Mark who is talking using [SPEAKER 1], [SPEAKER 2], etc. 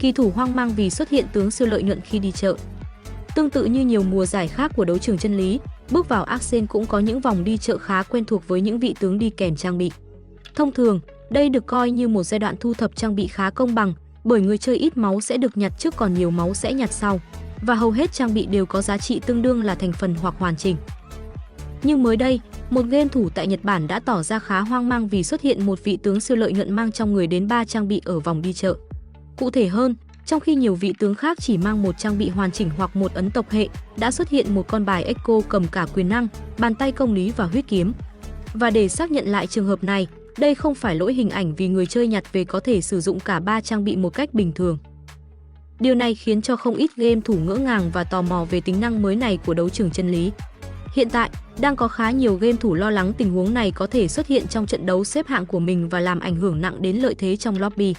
[SPEAKER 1] kỳ thủ hoang mang vì xuất hiện tướng siêu lợi nhuận khi đi chợ. Tương tự như nhiều mùa giải khác của đấu trường chân lý, bước vào Arsenal cũng có những vòng đi chợ khá quen thuộc với những vị tướng đi kèm trang bị. Thông thường, đây được coi như một giai đoạn thu thập trang bị khá công bằng, bởi người chơi ít máu sẽ được nhặt trước còn nhiều máu sẽ nhặt sau, và hầu hết trang bị đều có giá trị tương đương là thành phần hoặc hoàn chỉnh. Nhưng mới đây, một game thủ tại Nhật Bản đã tỏ ra khá hoang mang vì xuất hiện một vị tướng siêu lợi nhuận mang trong người đến 3 trang bị ở vòng đi chợ. Cụ thể hơn, trong khi nhiều vị tướng khác chỉ mang một trang bị hoàn chỉnh hoặc một ấn tộc hệ, đã xuất hiện một con bài Echo cầm cả quyền năng, bàn tay công lý và huyết kiếm. Và để xác nhận lại trường hợp này, đây không phải lỗi hình ảnh vì người chơi nhặt về có thể sử dụng cả 3 trang bị một cách bình thường. Điều này khiến cho không ít game thủ ngỡ ngàng và tò mò về tính năng mới này của đấu trường chân lý. Hiện tại, đang có khá nhiều game thủ lo lắng tình huống này có thể xuất hiện trong trận đấu xếp hạng của mình và làm ảnh hưởng nặng đến lợi thế trong lobby.